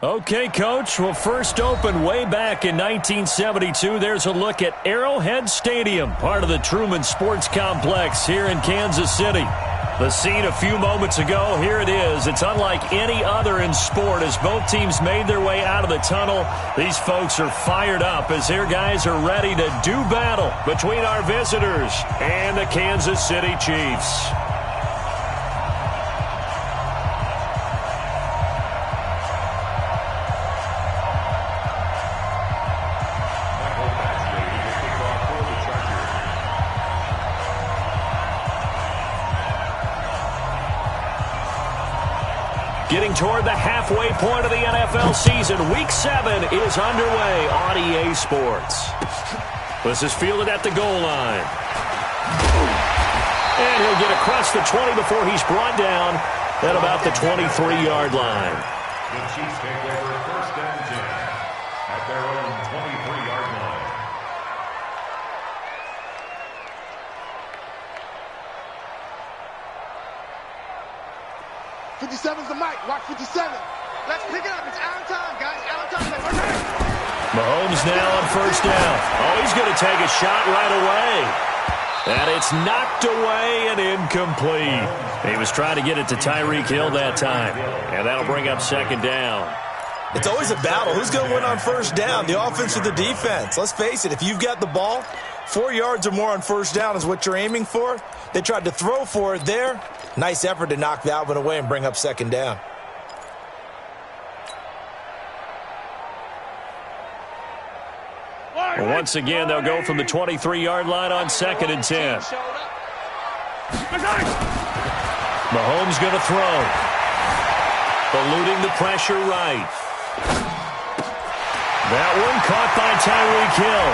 Okay, Coach. Well, first opened way back in 1972. There's a look at Arrowhead Stadium, part of the Truman Sports Complex here in Kansas City. The scene a few moments ago, here it is. It's unlike any other in sport as both teams made their way out of the tunnel. These folks are fired up as their guys are ready to do battle between our visitors and the Kansas City Chiefs. Getting toward the halfway point of the NFL season, Week 7 is underway on EA Sports. This is fielded at the goal line. And he'll get across the 20 before he's brought down at about the 23-yard line. The Chiefs take over first and 10 at their own 23-yard line. '57's the mic. Watch 57. Let's pick it up. It's out of time, guys. Out of time. Mahomes now on first down. Oh, he's going to take a shot right away. And it's knocked away and incomplete. He was trying to get it to Tyreek Hill that time. And that'll bring up second down. It's always a battle. Who's going to win on first down, the offense or the defense? Let's face it, if you've got the ball, 4 yards or more on first down is what you're aiming for. They tried to throw for it there. Nice effort to knock that one away and bring up second down. Well, once again, they'll go from the 23-yard line on second and 10. Mahomes going to throw. Eluding the pressure right. That one caught by Tyreek Hill.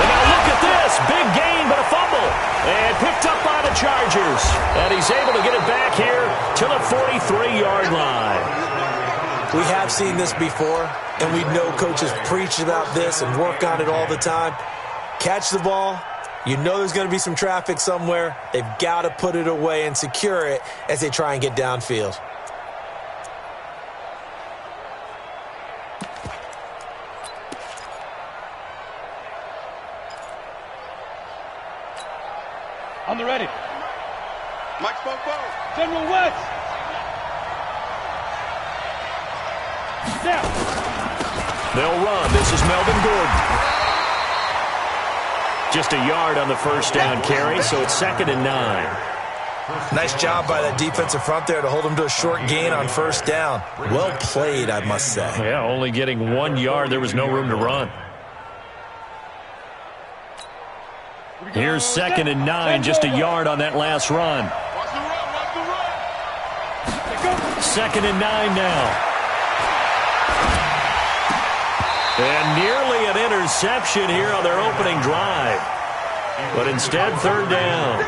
And now look at this. Big gain, but a fumble. And picked up by the Chargers. And he's able to get it back here to the 43-yard line. We have seen this before, and we know coaches preach about this and work on it all the time. Catch the ball. You know there's going to be some traffic somewhere. They've got to put it away and secure it as they try and get downfield. On the ready. Mike spoke forward. General West. Now. They'll run. This is Melvin Gordon. Just a yard on the first down carry, so it's second and 9. Nice job by that defensive front there to hold them to a short gain on first down. Well played, I must say. Yeah, only getting 1 yard. There was no room to run. Here's second and 9, just a yard on that last run. Second and 9 now. And nearly an interception here on their opening drive. But instead, third down.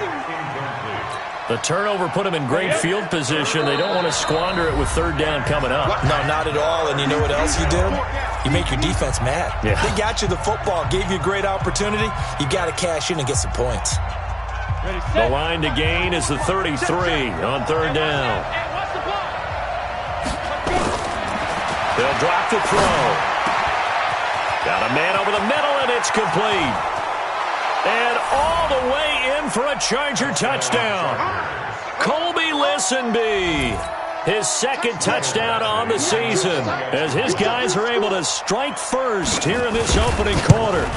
The turnover put them in great field position. They don't want to squander it with third down coming up. No, not at all. And you know what else you do? You make your defense mad. Yeah. They got you the football, gave you a great opportunity. You got to cash in and get some points. The line to gain is the 33 on third down. They'll drop the throw. Got a man over the middle, and it's complete. And all the way in for a Charger touchdown. Colby Listenby, his second touchdown on the season, as his guys are able to strike first here in this opening quarter.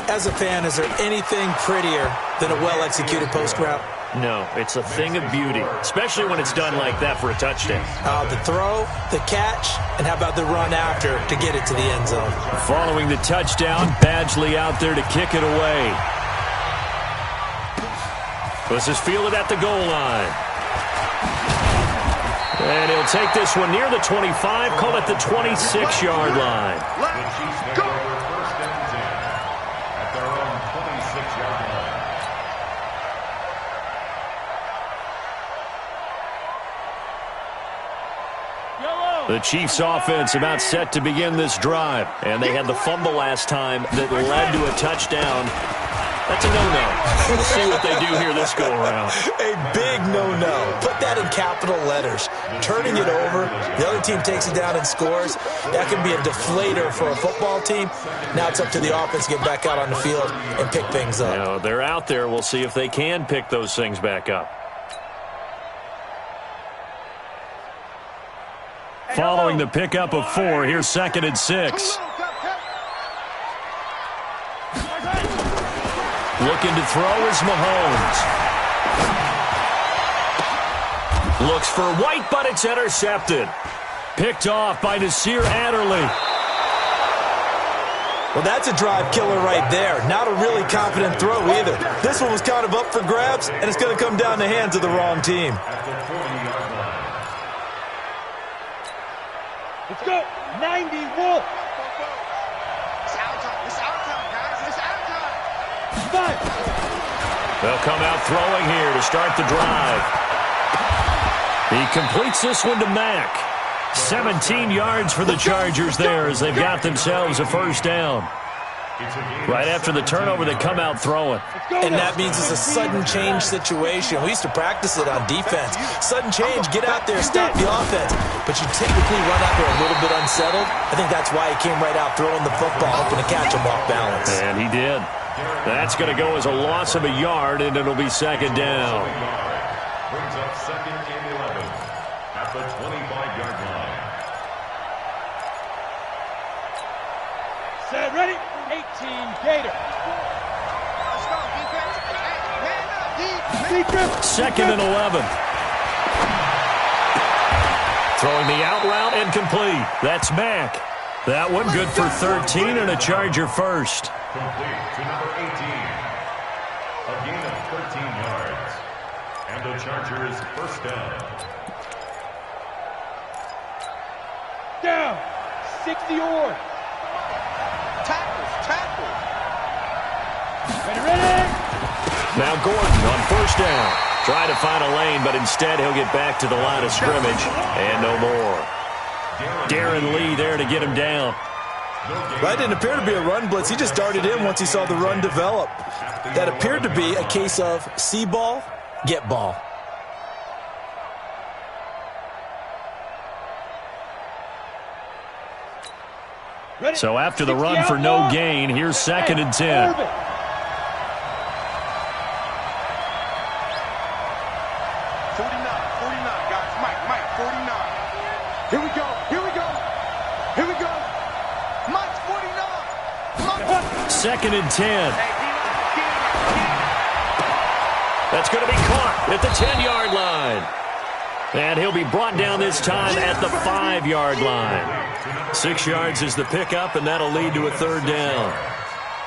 As a fan, is there anything prettier than a well-executed post route? No, it's a thing of beauty, especially when it's done like that for a touchdown. The throw, the catch, and how about the run after to get it to the end zone? Following the touchdown, Badgley out there to kick it away. This is fielded at the goal line. And he'll take this one near the 25, call it the 26-yard line. The Chiefs take over first and 10 at their own 26-yard line. The Chiefs offense about set to begin this drive. And they had the fumble last time that led to a touchdown. That's a no-no. We'll see what they do here this go-around. A big no-no. Put that in capital letters. Turning it over, the other team takes it down and scores. That can be a deflator for a football team. Now it's up to the offense to get back out on the field and pick things up. You know, they're out there. We'll see if they can pick those things back up. Following the pickup of 4, here's 2nd and 6. Looking to throw is Mahomes. Looks for White, but it's intercepted. Picked off by Nasir Adderley. Well, that's a drive killer right there. Not a really confident throw either. This one was kind of up for grabs, and it's going to come down the hands of the wrong team. Let's go. 90 Wolf. It's our time. It's our time, guys. It's our time. 5. They'll come out throwing here to start the drive. He completes this one to Mack. 17 yards for the Chargers there as they've got themselves a first down. Right after the turnover, they come out throwing. And that means it's a sudden change situation. We used to practice it on defense. Sudden change, get out there, stop the offense. But you typically run out there a little bit unsettled. I think that's why he came right out throwing the football, hoping to catch him off balance. And he did. That's going to go as a loss of a yard, and it'll be 2nd down. Brings up 2nd and 11 at the 25-yard line. Set, ready? 18 Gator. Let's go, defense. Hey, man up, defense. 2nd and 11. Throwing the out route and complete. That's Mack. That one good for 13 and a Charger first. Complete to number 18. A gain of 13 yards. And the Chargers first down. Down. 60 or. Tackle. Ready? Now Gordon on first down. Trying to find a lane, but instead he'll get back to the line of scrimmage. And no more. Darren Lee there to get him down. That didn't appear to be a run blitz. He just darted in once he saw the run develop. That appeared to be a case of see ball, get ball. Ready? So after the run for no gain, here's 2nd and 10. 49, guys. Mike, 49. Here we go. Mike's 49. 2nd and 10. That's going to be caught at the 10-yard line. And he'll be brought down this time at the 5-yard line. 6 yards is the pickup, and that'll lead to a 3rd down.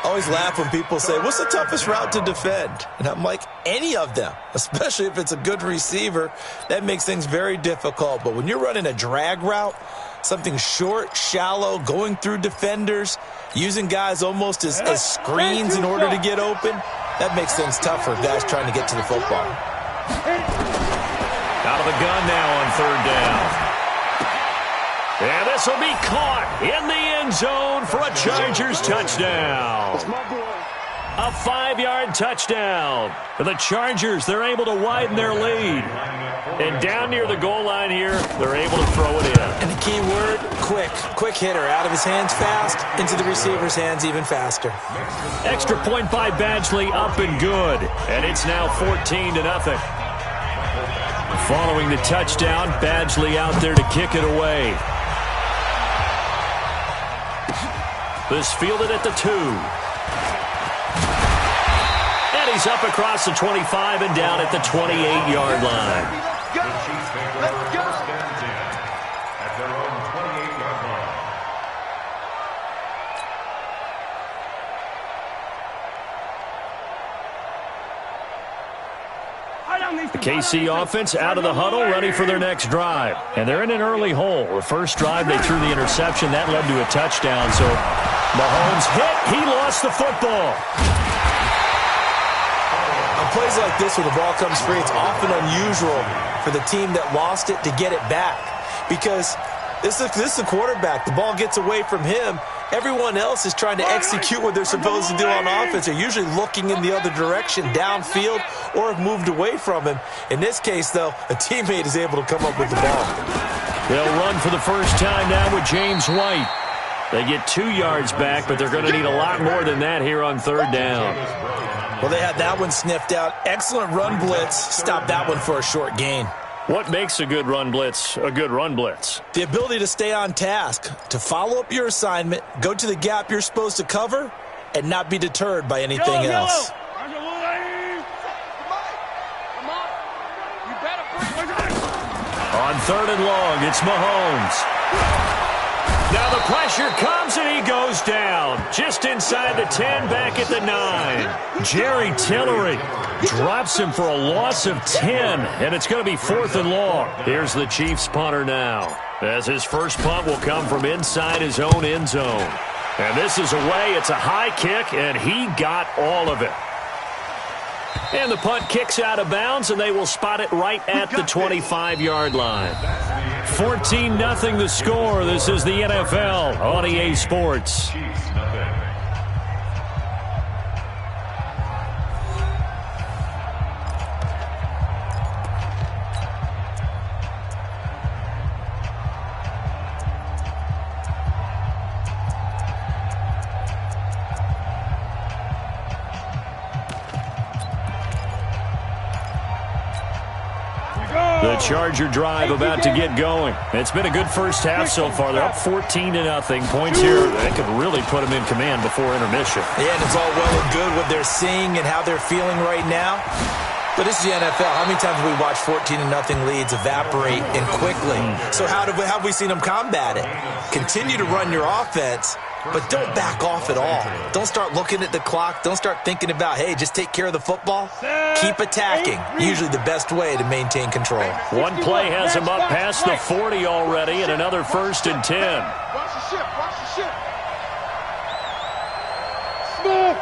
I always laugh when people say, what's the toughest route to defend? And I'm like, any of them, especially if it's a good receiver. That makes things very difficult. But when you're running a drag route, something short, shallow, going through defenders, using guys almost as screens in order to get open, that makes things tough for guys trying to get to the football. Out of the gun now on 3rd down. And this will be caught in the end zone for a Chargers touchdown. A 5-yard touchdown. For the Chargers, they're able to widen their lead. And down near the goal line here, they're able to throw it in. And the key word, quick. Quick hitter. Out of his hands fast, into the receiver's hands even faster. Extra point by Badgley, up and good. And it's now 14-0. Following the touchdown, Badgley out there to kick it away. This fielded at the 2. And he's up across the 25 and down at the 28-yard line. The Chiefs take over first and 10 at their own 28-yard line. The KC offense out of the huddle, ready for their next drive. And they're in an early hole. The first drive, they threw the interception. That led to a touchdown. So Mahomes hit. He lost the football. On plays like this where the ball comes free, it's often unusual for the team that lost it to get it back. Because this is a quarterback. The ball gets away from him, Everyone else is trying to execute what they're supposed to do on offense. They're usually looking in the other direction, downfield, or have moved away from him. In this case, though, a teammate is able to come up with the ball. They'll run for the first time now with James White. They get 2 yards back, but they're going to need a lot more than that here on third down. Well, they had that one sniffed out. Excellent run blitz. Stopped that one for a short gain. What makes a good run blitz a good run blitz? The ability to stay on task, to follow up your assignment, go to the gap you're supposed to cover, and not be deterred by anything else. On third and long, it's Mahomes. Now the pressure comes and he goes down. Just inside the 10, back at the 9. Jerry Tillery drops him for a loss of 10, and it's going to be 4th and long. Here's the Chiefs punter now, as his first punt will come from inside his own end zone. And this is away. It's a high kick, and he got all of it. And the punt kicks out of bounds, and they will spot it right at the 25-yard line. 14-0 the score. This is the NFL on EA Sports. The Charger drive about to get going. It's been a good first half so far. They're up 14-0. Points here, they could really put them in command before intermission. Yeah, and it's all well and good what they're seeing and how they're feeling right now. But this is the NFL. How many times have we watched 14-0 leads evaporate and quickly? So how have we seen them combat it? Continue to run your offense, but don't back off at all. Don't start looking at the clock. Don't start thinking about, hey, just take care of the football. Keep attacking. Usually the best way to maintain control. One play has him up past the 40 already, and another 1st and 10. Watch the ship. Watch the ship. Smith.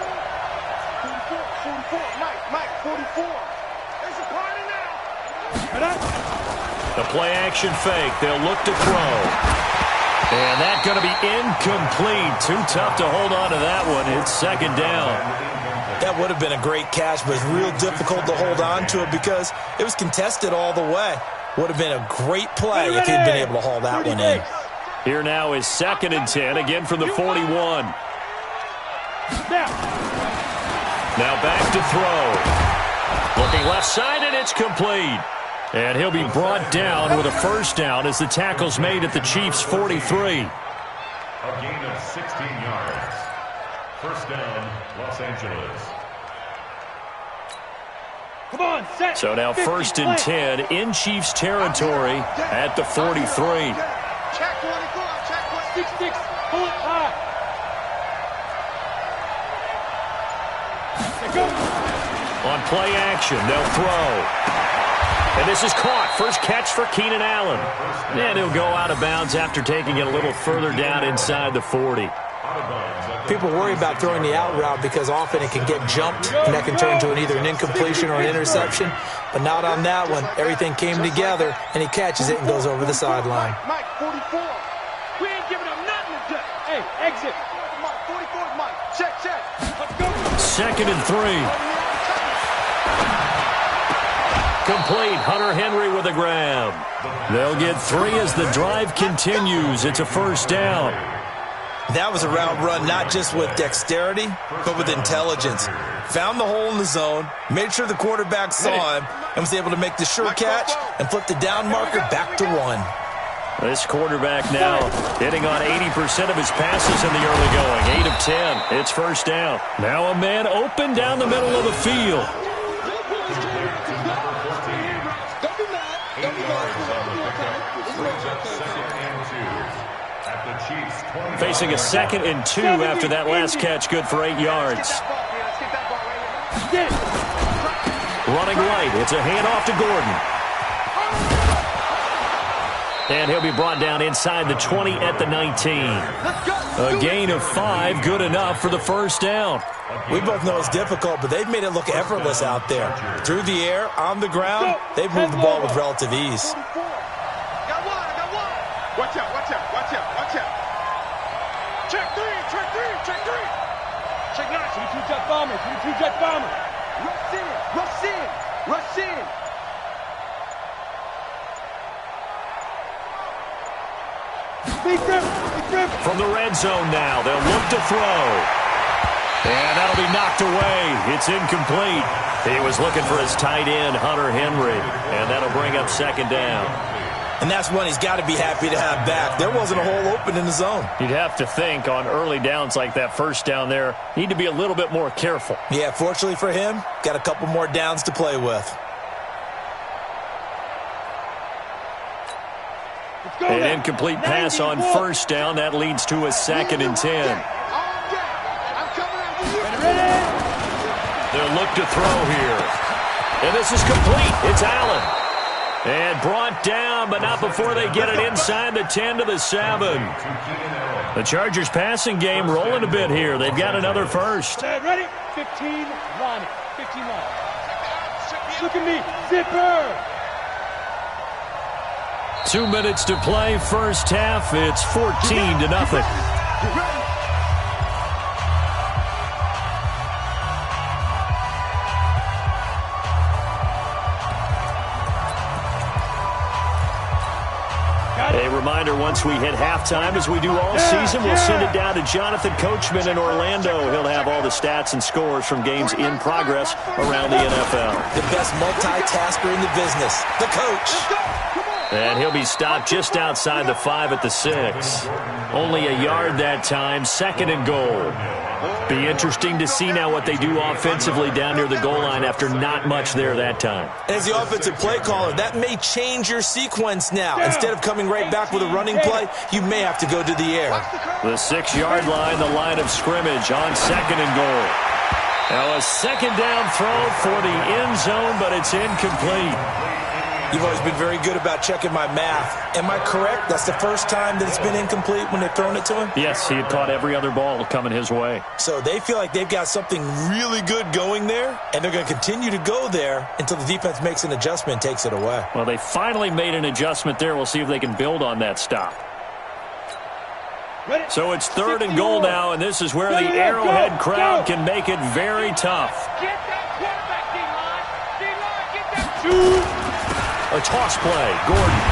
44. Mike, 44. There's a party now. The play action fake. They'll look to throw. And that's going to be incomplete. Too tough to hold on to that one. It's 2nd down. That would have been a great catch, but it's real difficult to hold on to it because it was contested all the way. Would have been a great play if he'd been able to haul that one in. Here now is 2nd and 10, again from the 41. Now back to throw. Looking left side, and it's complete. And he'll be brought down with a 1st down as the tackle's made at the Chiefs' 43. A gain of 16 yards. 1st down, Los Angeles. Come on, set. So now 1st and 10 in Chiefs territory at the 43. Check 24. Check 6-6. Pull it high. There goes. On play action, they'll throw. And this is caught. First catch for Keenan Allen. And he'll go out of bounds after taking it a little further down inside the 40. People worry about throwing the out route because often it can get jumped, and that can turn into either an incompletion or an interception. But not on that one. Everything came together, and he catches it and goes over the sideline. Mike, 44. We ain't giving him nothing to do. Hey, exit. Mike, 44. Mike, check. Let's go. 2nd and 3. Complete. Hunter Henry with a grab. They'll get 3 as the drive continues. It's a 1st down. That was a route run not just with dexterity, but with intelligence. Found the hole in the zone, made sure the quarterback saw him, and was able to make the sure catch and flip the down marker back to 1. This quarterback now hitting on 80% of his passes in the early going. 8 of 10. It's 1st down. Now a man open down the middle of the field. Facing a 2nd and 2 after that last catch, good for 8 yards. Running right, it's a handoff to Gordon. And he'll be brought down inside the 20 at the 19. A gain of 5, good enough for the 1st down. We both know it's difficult, but they've made it look effortless out there. Through the air, on the ground, they've moved the ball with relative ease. Got one. Watch out. Check three, check three, check three. Check nine. 22 jet bomber, 22 jet bomber. Rush in, rush in, rush in. Big grip, big grip. From the red zone now, they'll look to throw. And that'll be knocked away. It's incomplete. He was looking for his tight end, Hunter Henry. And that'll bring up second down. And that's one he's got to be happy to have back. There wasn't a hole open in the zone. You'd have to think on early downs like that first down there, need to be a little bit more careful. Yeah, fortunately for him, got a couple more downs to play with. An incomplete pass on first down. That leads to a 2nd and 10. They'll look to throw here. And this is complete. It's Allen. And brought down, but not before they get it inside the 10 to the 7. The Chargers passing game rolling a bit here. They've got another first. Ready? 15, line it. 15 line. Look at me. Zipper. 2 minutes to play, first half. It's 14-0. A reminder, once we hit halftime, as we do all season, we'll send it down to Jonathan Coachman in Orlando. He'll have all the stats and scores from games in progress around the NFL. The best multitasker in the business, the coach. And he'll be stopped just outside the 5 at the 6. Only a yard that time, 2nd and goal. Be interesting to see now what they do offensively down near the goal line after not much there that time. As the offensive play caller, that may change your sequence now. Instead of coming right back with a running play, you may have to go to the air. The 6-yard line, the line of scrimmage on 2nd and goal. Now a 2nd down throw for the end zone, but it's incomplete. You've always been very good about checking my math. Am I correct? That's the first time that it's been incomplete when they've thrown it to him? Yes, he had caught every other ball coming his way. So they feel like they've got something really good going there, and they're going to continue to go there until the defense makes an adjustment and takes it away. Well, they finally made an adjustment there. We'll see if they can build on that stop. So it's 3rd and goal now, and this is where the Arrowhead crowd can make it very tough. Get that quarterback, D-line. D-line, get that. A toss play, Gordon.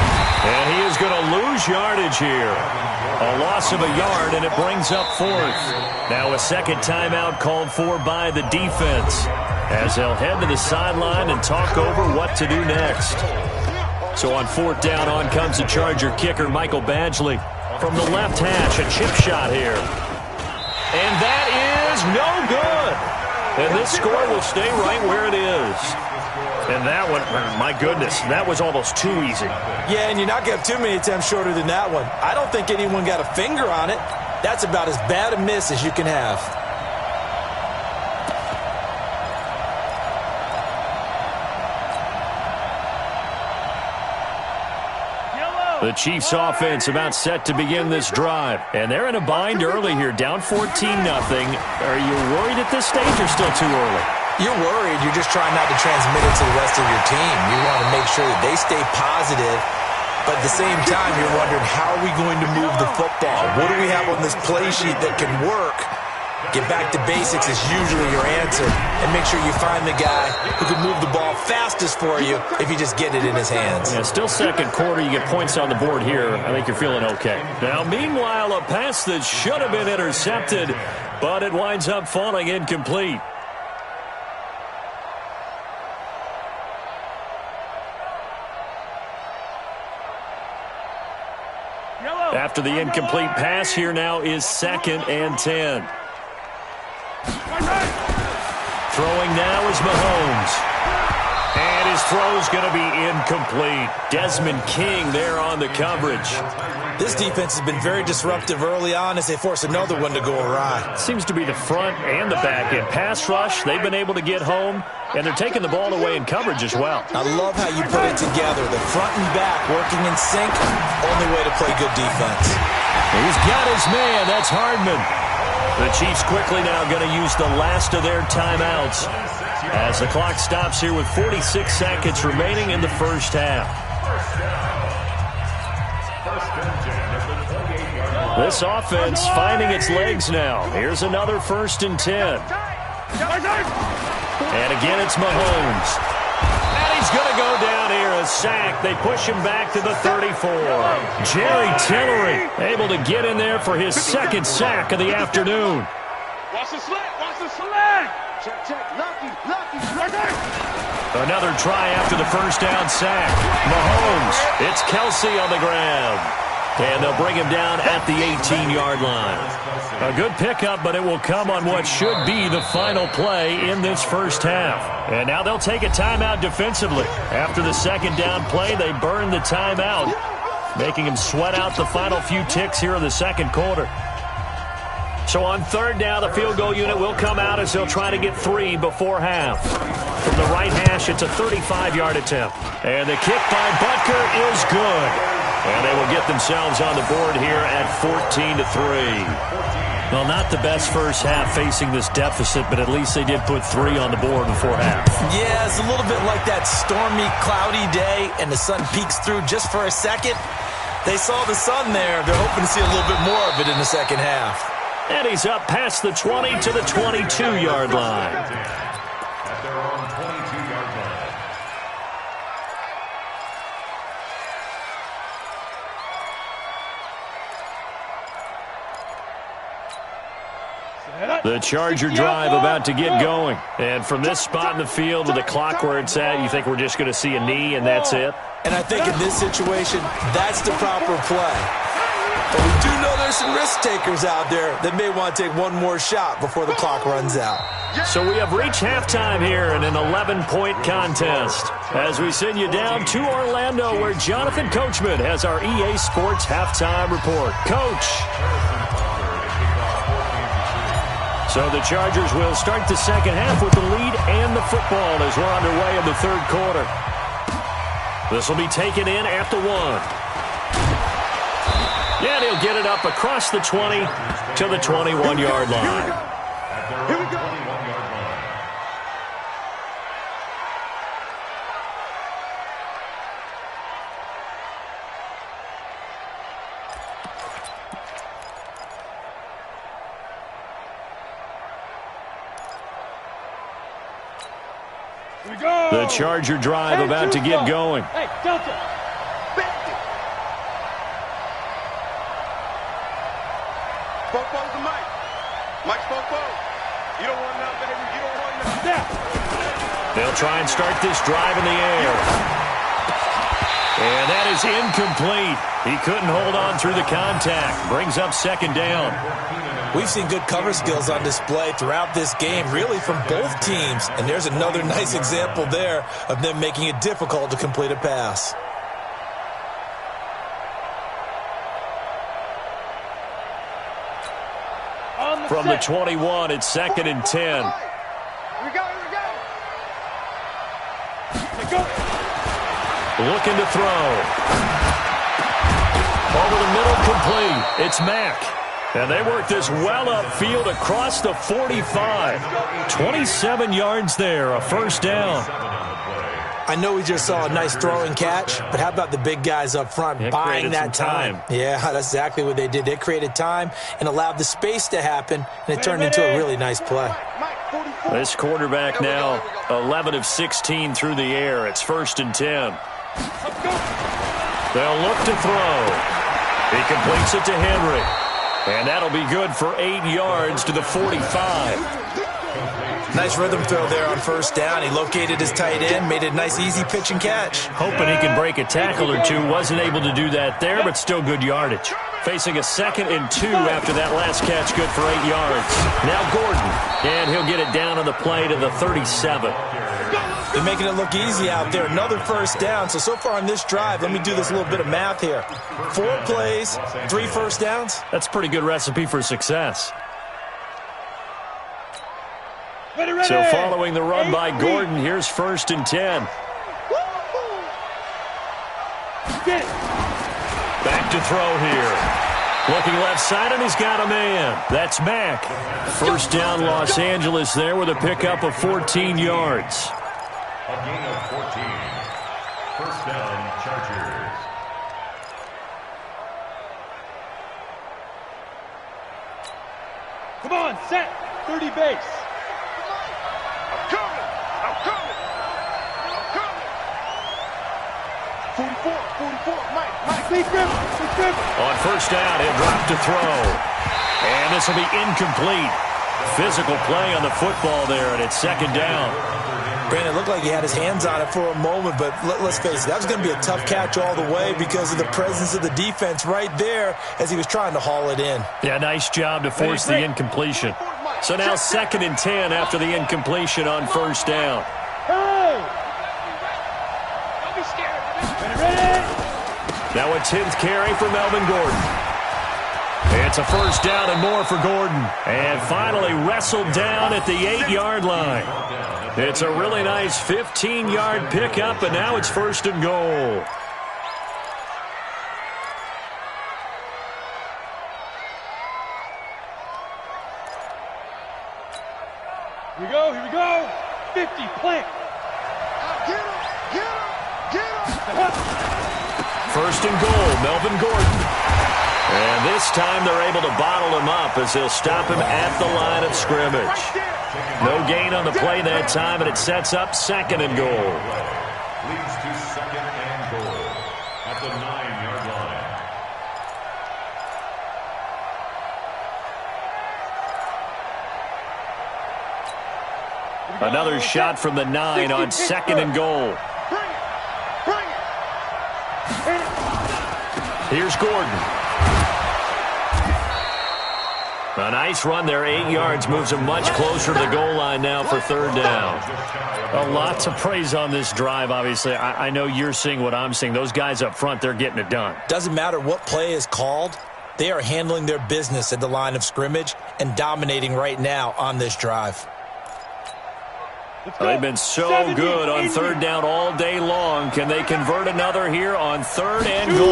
And he is going to lose yardage here. A loss of a yard, and it brings up 4th. Now a second timeout called for by the defense, as they'll head to the sideline and talk over what to do next. So on 4th down, on comes the Charger kicker, Michael Badgley. From the left hash, a chip shot here. And that is no good. And this score will stay right where it is. And that one, my goodness, that was almost too easy. Yeah, and you're not going to have too many attempts shorter than that one. I don't think anyone got a finger on it. That's about as bad a miss as you can have. The Chiefs offense about set to begin this drive. And they're in a bind early here, down 14-0. Are you worried at this stage or still too early? You're worried. You're just trying not to transmit it to the rest of your team. You want to make sure that they stay positive, but at the same time, you're wondering, how are we going to move the football? What do we have on this play sheet that can work? Get back to basics is usually your answer, and make sure you find the guy who can move the ball fastest for you if you just get it in his hands. Yeah, still second quarter. You get points on the board here. I think you're feeling okay. Now, meanwhile, a pass that should have been intercepted, but it winds up falling incomplete. After the incomplete pass, here now is 2nd and 10. Throwing now is Mahomes. And his throw's going to be incomplete. Desmond King there on the coverage. This defense has been very disruptive early on as they force another one to go awry. Seems to be the front and the back end. Pass rush, they've been able to get home, and they're taking the ball away in coverage as well. I love how you put it together. The front and back working in sync, only way to play good defense. He's got his man. That's Hardman. The Chiefs quickly now going to use the last of their timeouts as the clock stops here with 46 seconds remaining in the first half. First and 10 at the 28-yard line. This offense finding its legs now. Here's another 1st and 10. And again, it's Mahomes. And he's going to go down here, a sack. They push him back to the 34. Jerry Tillery able to get in there for his 2nd sack of the afternoon. Watch the slant. Watch the slant. Check. Lucky. Another try after the 1st down sack. Mahomes. It's Kelsey on the ground. And they'll bring him down at the 18-yard line. A good pickup, but it will come on what should be the final play in this first half. And now they'll take a timeout defensively. After the 2nd down play, they burn the timeout, making him sweat out the final few ticks here in the 2nd quarter. So on 3rd down, the field goal unit will come out as they'll try to get 3 before half. From the right hash, it's a 35-yard attempt. And the kick by Butker is good. And they will get themselves on the board here at 14-3. Well, not the best first half facing this deficit, but at least they did put 3 on the board before half. Yeah, it's a little bit like that stormy, cloudy day, and the sun peeks through just for a second. They saw the sun there. They're hoping to see a little bit more of it in the second half. And he's up past the 20 to the 22-yard line. At their own 22-yard line. The Charger drive about to get going. And from this spot in the field with the clock where it's at, you think we're just going to see a knee and that's it? And I think in this situation, that's the proper play. But we do know there's some risk takers out there that may want to take one more shot before the clock runs out. So we have reached halftime here in an 11-point contest. As we send you down to Orlando, where Jonathan Coachman has our EA Sports halftime report. Coach. So the Chargers will start the second half with the lead and the football as we're underway in the 3rd quarter. This will be taken in at the 1. Yeah, he'll get it up across the 20 to the 21-yard line. Here we go. 21-yard line. Here we go. The Charger drive about to get going. Hey, Delta. Fofo's the mic. Mike Fofo. You don't want none, baby. You don't want none. Snap. They'll try and start this drive in the air. And that is incomplete. He couldn't hold on through the contact. Brings up 2nd down. We've seen good cover skills on display throughout this game, really from both teams. And there's another nice example there of them making it difficult to complete a pass. From the 21, it's 2nd and 10. Here we go. Looking to throw. Over the middle, complete. It's Mack. And they work this well upfield across the 45. 27 yards there, a 1st down. I know we just saw a nice throwing catch, but how about the big guys up front buying that time? Yeah, that's exactly what they did. They created time and allowed the space to happen, and it turned into a really nice play. This quarterback now 11 of 16 through the air. It's 1st and 10. They'll look to throw. He completes it to Henry. And that'll be good for 8 yards to the 45. Nice rhythm throw there on 1st down. He located his tight end, made a nice easy pitch and catch. Hoping he can break a tackle or two. Wasn't able to do that there, but still good yardage. Facing a 2nd and 2 after that last catch, good for 8 yards. Now Gordon, and he'll get it down on the play to the 37. They're making it look easy out there. Another 1st down. So far on this drive, let me do this little bit of math here. 4 plays, 3 1st downs. That's a pretty good recipe for success. Ready. So following the run by Gordon, here's 1st and 10. Back to throw here. Looking left side, and he's got a man. That's Mack. 1st down, Los Angeles there with a pickup of 14 yards. A gain of 14. 1st down, Chargers. Come on, set. 30 base. I'm coming. I'm coming. I'm coming. 44, Mike. Big river. On first down, he'll drop to throw. And this will be incomplete. Physical play on the football there, and it's second down. Brandon, it looked like he had his hands on it for a moment, but let's face it, that was going to be a tough catch all the way because of the presence of the defense right there as he was trying to haul it in. Yeah, nice job to force the incompletion. So now 2nd and 10 after the incompletion on first down. Hey! Don't be scared. Ready? Now a 10th carry for Melvin Gordon. It's a first down and more for Gordon. And finally wrestled down at the 8-yard line. It's a really nice 15-yard pickup, and now it's 1st and goal. Here we go. 50, plant. Get him. 1st and goal, Melvin Gordon. And this time they're able to bottle him up as they'll stop him at the line of scrimmage. No gain on the play that time, and it sets up 2nd and goal. Leads to 2nd and goal at the 9-yard line. Another shot from the 9 on 2nd and goal. Bring it. Here's Gordon. A nice run there, 8 yards, moves him much closer to the goal line now for 3rd down. Lots of praise on this drive, obviously. I know you're seeing what I'm seeing. Those guys up front, they're getting it done. Doesn't matter what play is called, they are handling their business at the line of scrimmage and dominating right now on this drive. They've been so good on 3rd down all day long. Can they convert another here on 3rd and goal?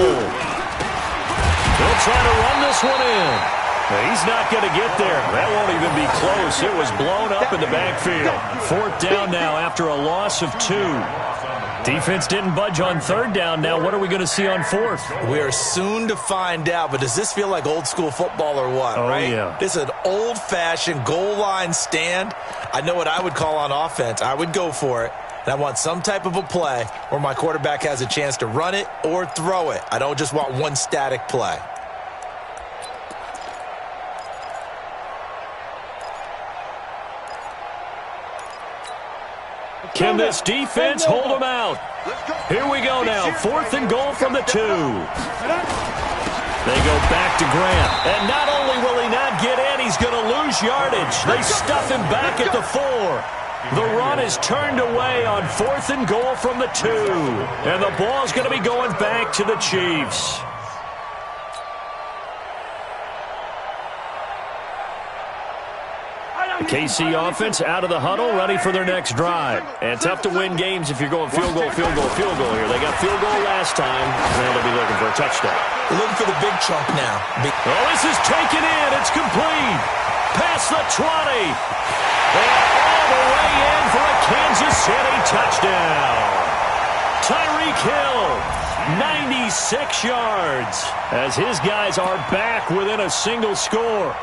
They'll try to run this one in. He's not going to get there. That won't even be close. It was blown up in the backfield. 4th down now after a loss of 2. Defense didn't budge on 3rd down. Now what are we going to see on 4th? We are soon to find out, but does this feel like old school football or what, right? Yeah. This is an old-fashioned goal line stand. I know what I would call on offense. I would go for it. And I want some type of a play where my quarterback has a chance to run it or throw it. I don't just want one static play. Can this defense hold them out? Here we go now. 4th and goal from the 2. They go back to Grant. And not only will he not get in, he's going to lose yardage. They stuff him back at the 4. The run is turned away on 4th and goal from the 2. And the ball's going to be going back to the Chiefs. The KC offense out of the huddle, ready for their next drive. And tough to win games if you're going field goal here. They got field goal last time, and they'll be looking for a touchdown. They're looking for the big chunk now. Oh, this is taken in. It's complete. Past the 20. And all the way in for a Kansas City touchdown. Tyreek Hill, 96 yards, as his guys are back within a single score.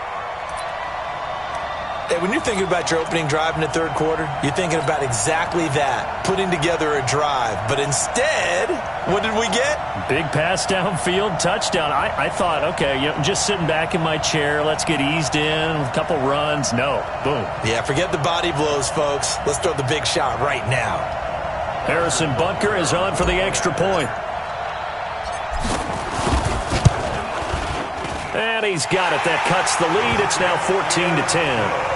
Hey, when you're thinking about your opening drive in the 3rd quarter, you're thinking about exactly that, putting together a drive. But instead, what did we get? Big pass downfield, touchdown. I thought, okay, just sitting back in my chair, let's get eased in, a couple runs. No, boom. Yeah, forget the body blows, folks. Let's throw the big shot right now. Harrison Butker is on for the extra point. And he's got it. That cuts the lead. It's now 14-10.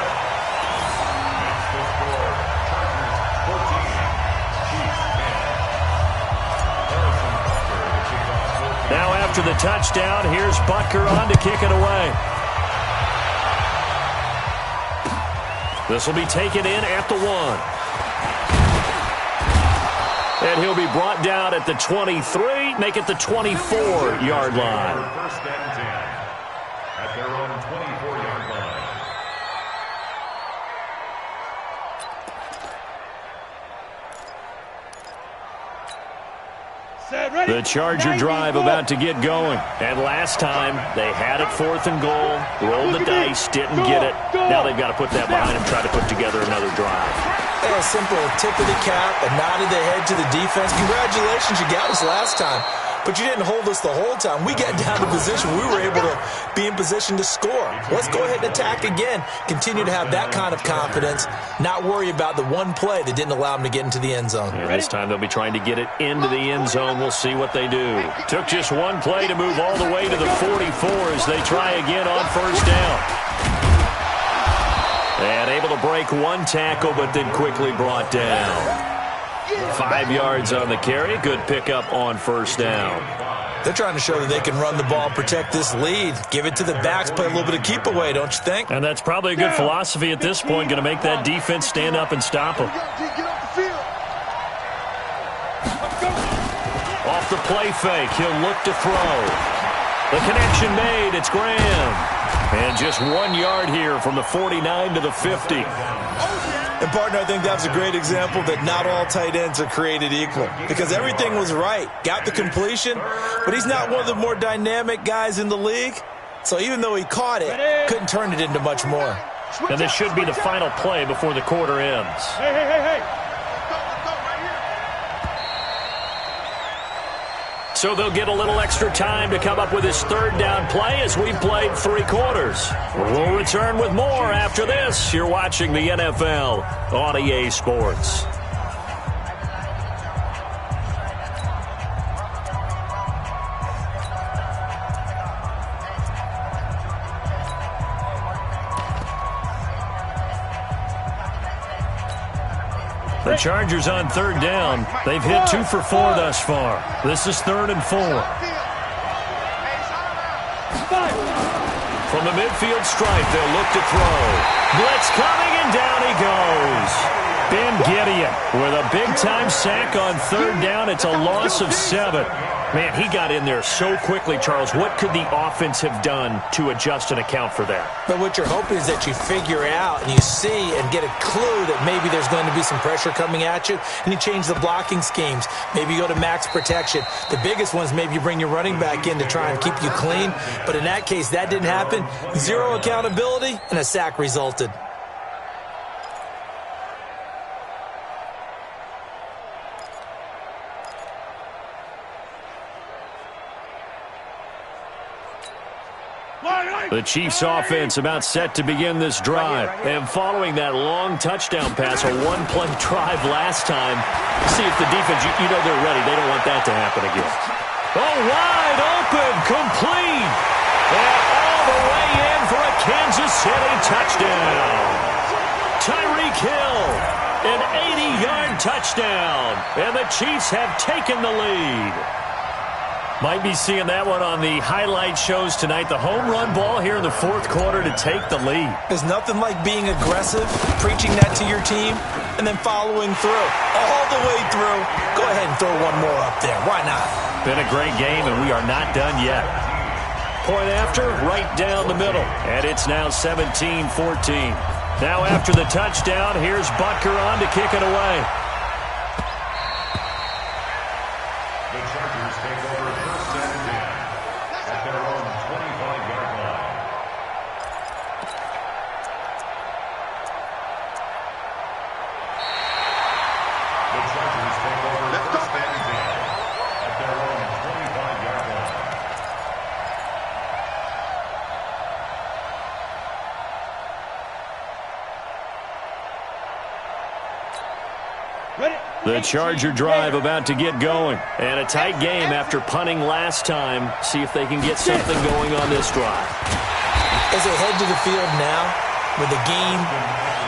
Now after the touchdown, here's Butker on to kick it away. This will be taken in at the 1. And he'll be brought down at the 23, make it the 24-yard line. 1st and 10 at their own 24-yard line. Set, ready. The Charger drive about to get going. And last time, they had it 4th and goal, rolled the dice, didn't get it. Now they've got to put that behind them, try to put together another drive. Yeah, simple tip of the cap, a nod of the head to the defense. Congratulations, you got us last time. But you didn't hold us the whole time. We got down to position. We were able to be in position to score. Let's go ahead and attack again. Continue to have that kind of confidence. Not worry about the one play that didn't allow them to get into the end zone. Yeah, this time they'll be trying to get it into the end zone. We'll see what they do. Took just one play to move all the way to the 44 as they try again on 1st down. And able to break one tackle, but then quickly brought down. 5 yards on the carry. Good pickup on 1st down. They're trying to show that they can run the ball, protect this lead. Give it to the backs, play a little bit of keep away, don't you think? And that's probably a good philosophy at this point. Going to make that defense stand up and stop them. Off the play fake, he'll look to throw. The connection made. It's Graham. And just 1 yard here from the 49 to the 50. And, partner, I think that's a great example that not all tight ends are created equal because everything was right. Got the completion, but he's not one of the more dynamic guys in the league. So even though he caught it, couldn't turn it into much more. And this should be the final play before the quarter ends. Hey. So they'll get a little extra time to come up with his 3rd down play as we've played 3 quarters. We'll return with more after this. You're watching the NFL on EA Sports. The Chargers on 3rd down. They've hit 2 for 4 thus far. This is 3rd and 4. From the midfield stripe, they'll look to throw. Blitz coming, and down he goes. Ben Gideon with a big-time sack on 3rd down. It's a loss of 7. Man, he got in there so quickly, Charles. What could the offense have done to adjust and account for that? But what you're hoping is that you figure out and you see and get a clue that maybe there's going to be some pressure coming at you, and you change the blocking schemes. Maybe you go to max protection. The biggest one is maybe you bring your running back in to try and keep you clean. But in that case, that didn't happen. 0 accountability, and a sack resulted. The Chiefs offense about set to begin this drive. And following that long touchdown pass, a one-play drive last time, see if the defense, you know they're ready. They don't want that to happen again. Oh, wide open, complete. And all the way in for a Kansas City touchdown. Tyreek Hill, an 80-yard touchdown. And the Chiefs have taken the lead. Might be seeing that one on the highlight shows tonight. The home run ball here in the 4th quarter to take the lead. There's nothing like being aggressive, preaching that to your team, and then following through. All the way through. Go ahead and throw one more up there. Why not? Been a great game, and we are not done yet. Point after, right down the middle. And it's now 17-14. Now after the touchdown, here's Butker on to kick it away. The Chargers take over 1st and 10 at their own 25-yard line. The Chargers take over 1st and 10 at their own 25-yard line. The Charger drive about to get going. And a tight game after punting last time. See if they can get something going on this drive. As they head to the field now, with the game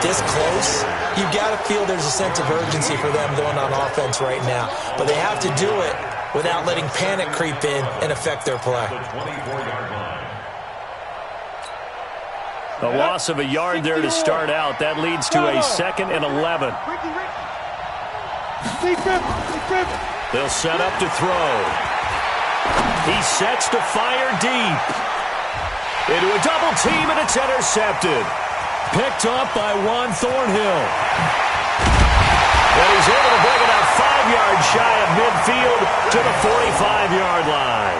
this close, you've got to feel there's a sense of urgency for them going on offense right now. But they have to do it without letting panic creep in and affect their play. The 24-yard line. A loss of a yard there to start out. That leads to a 2nd and 11. They'll set up to throw. He sets to fire deep. Into a double team, and it's intercepted. Picked up by Juan Thornhill. And he's able to bring it out 5 yards shy of midfield to the 45-yard line.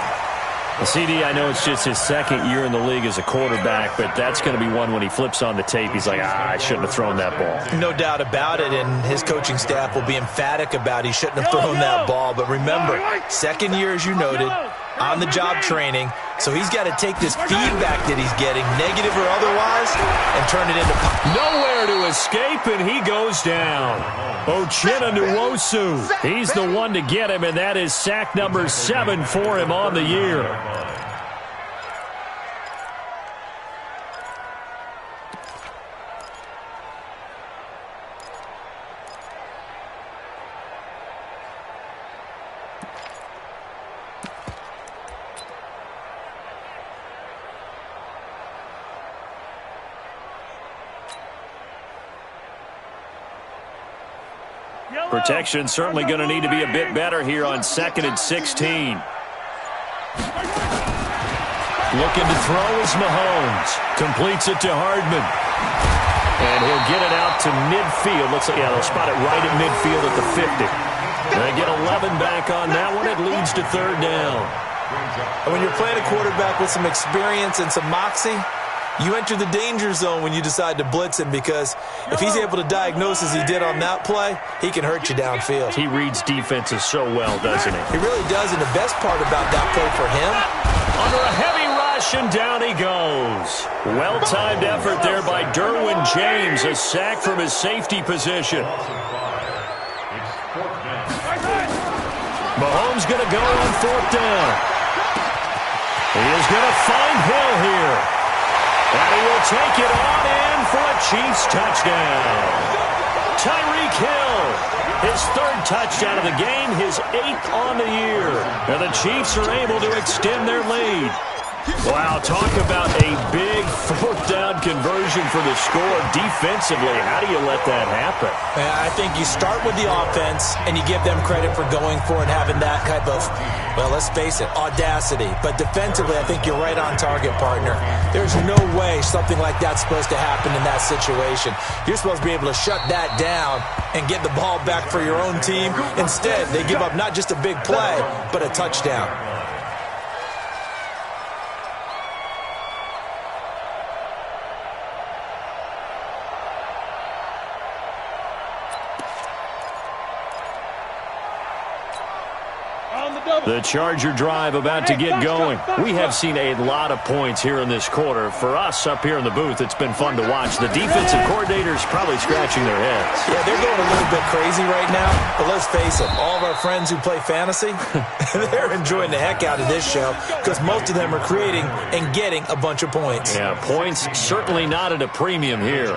CD, I know it's just his second year in the league as a quarterback, but that's going to be one when he flips on the tape. He's like, I shouldn't have thrown that ball. No doubt about it, and his coaching staff will be emphatic about he shouldn't have thrown that ball. But remember, second year, as you noted, on-the-job training, so he's got to take this feedback that he's getting, negative or otherwise, and turn it into... Nowhere to escape, and he goes down. Uchenna Nwosu, he's the one to get him, and that is sack number 7 for him on the year. Protection certainly going to need to be a bit better here on 2nd and 16. Looking to throw is Mahomes. Completes it to Hardman. And he'll get it out to midfield. Looks like, yeah, they'll spot it right at midfield at the 50. They get 11 back on that one. It leads to 3rd down. And when you're playing a quarterback with some experience and some moxie, you enter the danger zone when you decide to blitz him, because if he's able to diagnose as he did on that play, he can hurt you downfield. He reads defenses so well, doesn't he? He really does, and the best part about that play for him... Under a heavy rush, and down he goes. Well-timed effort there by Derwin James, a sack from his safety position. Mahomes going to go on 4th down. He is going to find Hill here. And he will take it on in for a Chiefs touchdown. Tyreek Hill, his 3rd touchdown of the game, his 8th on the year. And the Chiefs are able to extend their lead. Wow, talk about a big 4th down conversion for the score. Defensively, how do you let that happen? I think you start with the offense, and you give them credit for going for it, having that type of, well, let's face it, audacity. But defensively, I think you're right on target, partner. There's no way something like that's supposed to happen in that situation. You're supposed to be able to shut that down and get the ball back for your own team. Instead, they give up not just a big play, but a touchdown. The Charger drive about to get going. We have seen a lot of points here in this quarter. For us up here in the booth, it's been fun to watch. The defensive coordinators probably scratching their heads. Yeah, they're going a little bit crazy right now. But let's face it, all of our friends who play fantasy, they're enjoying the heck out of this show because most of them are creating and getting a bunch of points. Yeah, points certainly not at a premium here.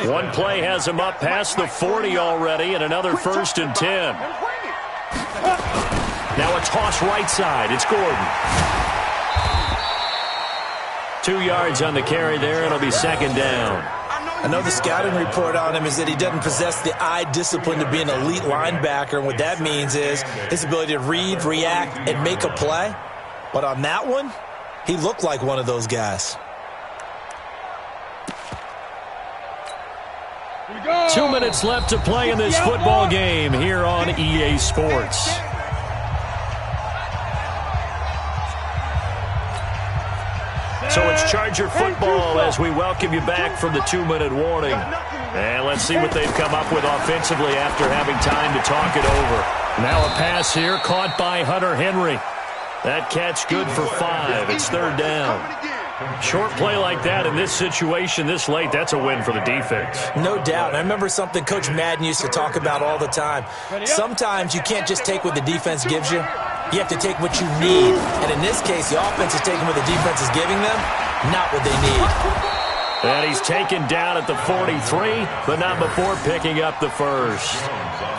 One play has them up past the 40 already, and another 1st and 10. Now a toss right side. It's Gordon. 2 yards on the carry there. It'll be 2nd down. I know the scouting report on him is that he doesn't possess the eye discipline to be an elite linebacker. And what that means is his ability to read, react, and make a play. But on that one, he looked like one of those guys. 2 minutes left to play in this football game here on EA Sports. So it's Charger football as we welcome you back from the 2-minute warning. And let's see what they've come up with offensively after having time to talk it over. Now a pass here caught by Hunter Henry. That catch good for 5. It's 3rd down. Short play like that in this situation this late, that's a win for the defense. No doubt. I remember something Coach Madden used to talk about all the time. Sometimes you can't just take what the defense gives you. You have to take what you need. And in this case, the offense is taking what the defense is giving them, not what they need. And he's taken down at the 43, but not before picking up the 1st.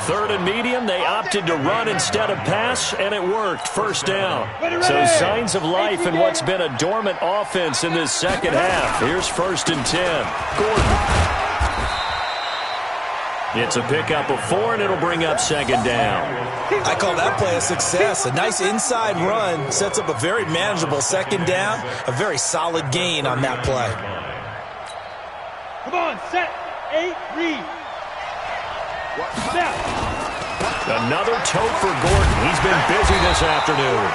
3rd and medium, they opted to run instead of pass, and it worked. 1st down. So signs of life in what's been a dormant offense in this second half. Here's 1st and 10. Gordon. It's a pickup of 4, and it'll bring up 2nd down. I call that play a success. A nice inside run sets up a very manageable 2nd down. A very solid gain on that play. Come on, set, 8, read. Another toe for Gordon. He's been busy this afternoon.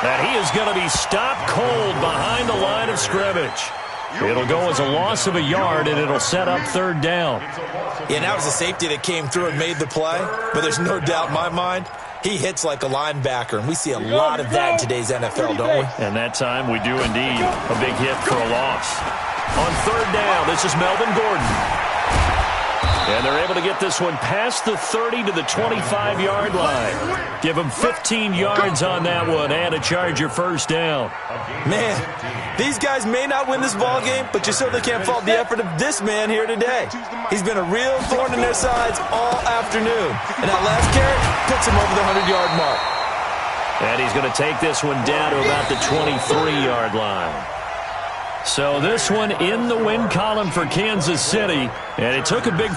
And he is going to be stopped cold behind the line of scrimmage. It'll go as a loss of a yard, and it'll set up third down. Yeah, that was a safety that came through and made the play. But there's no doubt in my mind, he hits like a linebacker, and we see a lot of that in today's NFL, don't we? And that time we do indeed. A big hit for a loss. On third down, this is Melvin Gordon. And they're able to get this one past the 30 to the 25-yard line. Give them 15 yards on that one and a Charger first down. Man, these guys may not win this ball game, but you certainly can't fault the effort of this man here today. He's been a real thorn in their sides all afternoon. And that last carry puts him over the 100-yard mark. And he's going to take this one down to about the 23-yard line. So this one in the win column for Kansas City, and it took a big